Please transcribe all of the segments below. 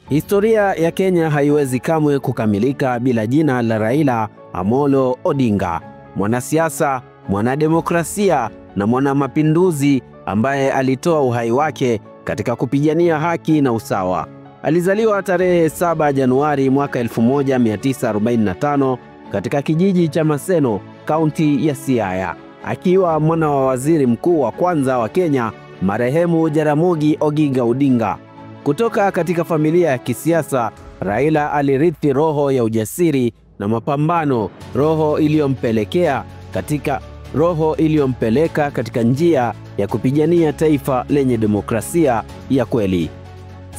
Historia ya Kenya haiwezi kamwe kukamilika bila jina la Raila Amolo Odinga, mwanasiasa, mwanademokrasia na mwanamapinduzi ambaye alitoa uhai wake katika kupigania haki na usawa. Alizaliwa tarehe 7 Januari mwaka 1945 katika kijiji cha Maseno, kaunti ya Siaya, akiwa mwana wa waziri mkuu wa kwanza wa Kenya, marehemu Jaramogi Oginga Odinga. Kutoka katika familia ya kisiasa, Raila alirithi roho ya ujasiri na mapambano, roho iliyompeleka katika njia ya kupigania taifa lenye demokrasia ya kweli.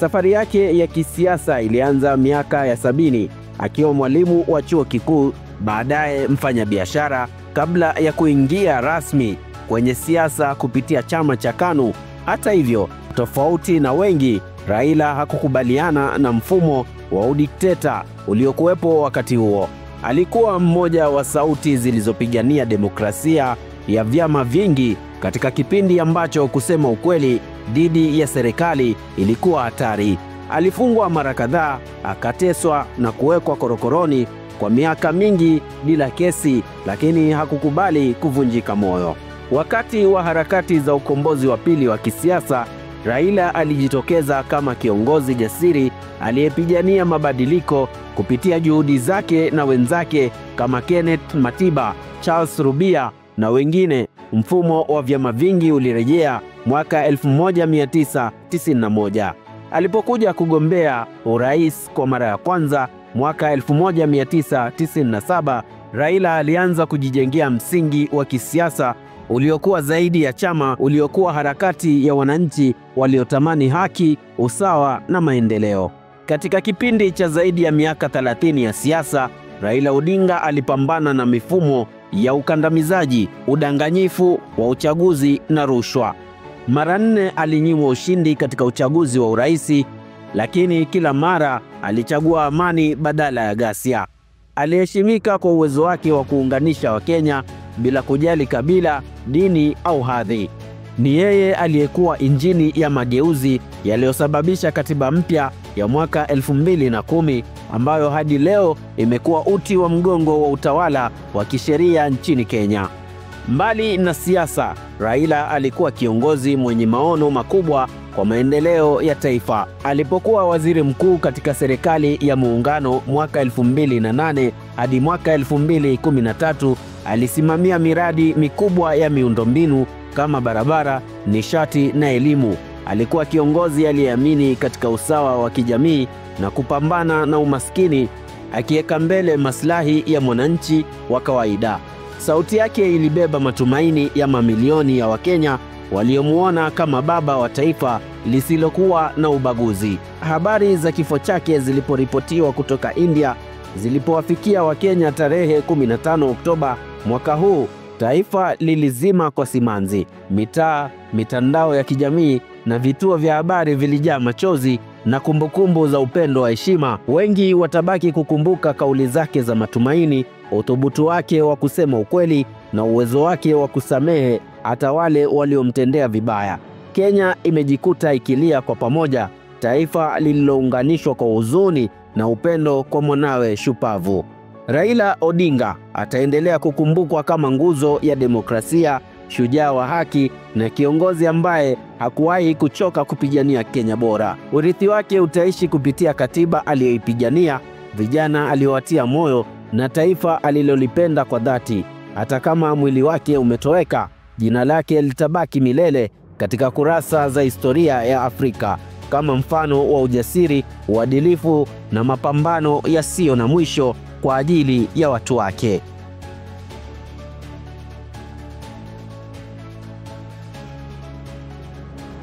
Safari yake ya kisiasa ilianza miaka ya 70 akiwa mwalimu wa chuo kikuu, baadaye mfanyabiashara, kabla ya kuingia rasmi kwenye siasa kupitia chama cha KANU. Hata hivyo, tofauti na wengi, Raila hakukubaliana na mfumo wa udikteta uliokuwepo wakati huo. Alikuwa mmoja wa sauti zilizopigania demokrasia ya vyama vingi katika kipindi ambacho kusema ukweli dhidi ya serikali ilikuwa hatari. Alifungwa mara kadhaa, akateswa na kuwekwa korokoroni kwa miaka mingi bila kesi, lakini hakukubali kuvunjika moyo. Wakati wa harakati za ukombozi wa pili wa kisiasa, Raila alijitokeza kama kiongozi jasiri aliyepigania mabadiliko kupitia juhudi zake na wenzake kama Kenneth Matiba, Charles Rubia na wengine. Mfumo wa vyama vingi ulirejea mwaka 1991. Alipokuja kugombea urais kwa mara ya kwanza mwaka 1997, Raila alianza kujijengea msingi wa kisiasa uliokuwa zaidi ya chama, uliokuwa harakati ya wananchi waliotamani haki, usawa na maendeleo. Katika kipindi cha zaidi ya miaka 30 ya siasa, Raila Odinga alipambana na mifumo ya ukandamizaji, udanganyifu wa uchaguzi na rushwa. Mara 4 alinyimwa ushindi katika uchaguzi wa uraisi, lakini kila mara alichagua amani badala ya ghasia. Aliheshimika kwa uwezo wake wa kuunganisha Wakenya bila kujali kabila, dini au hadhi. Ni yeye aliyekuwa injini ya mageuzi yaliyosababisha katiba mpya ya mwaka 2010 ambayo hadi leo imekuwa uti wa mgongo wa utawala wa kisheria nchini Kenya. Mbali na siasa, Raila alikuwa kiongozi mwenye maono makubwa kwa maendeleo ya taifa. Alipokuwa waziri mkuu katika serikali ya muungano mwaka 2008 hadi mwaka 2013, alisimamia miradi mikubwa ya miundombinu kama barabara, nishati na elimu. Alikuwa kiongozi aliyeamini katika usawa wa kijamii na kupambana na umaskini, akiweka mbele maslahi ya mwananchi wa kawaida. Sauti yake ilibeba matumaini ya mamilioni ya Wakenya waliomuona kama baba wa taifa lisilokuwa na ubaguzi. Habari za kifo chake ziliporipotiwa kutoka India zilipowafikia Wakenya tarehe 15 Oktoba mwaka huu, taifa lilizima kwa simanzi. Mitaa, mitandao ya kijamii na vituo vya habari vilijaa machozi na kumbukumbu za upendo wa heshima. Wengi watabaki kukumbuka kauli zake za matumaini, uthubutu wake wa kusema ukweli na uwezo wake wa kusamehe hata wale waliomtendea vibaya. Kenya imejikuta ikilia kwa pamoja, taifa lililounganishwa kwa huzuni na upendo kwa mwanawe shupavu. Raila Odinga ataendelea kukumbukwa kama nguzo ya demokrasia, shujaa wa haki na kiongozi ambaye hakuwahi kuchoka kupigania Kenya bora. Urithi wake utaishi kupitia katiba aliyoipigania, vijana aliowatia moyo na taifa alilolipenda kwa dhati. Hata kama mwili wake umetoweka, jina lake litabaki milele katika kurasa za historia ya Afrika kama mfano wa ujasiri, uadilifu na mapambano yasiyo na mwisho kwa ajili ya watu wake.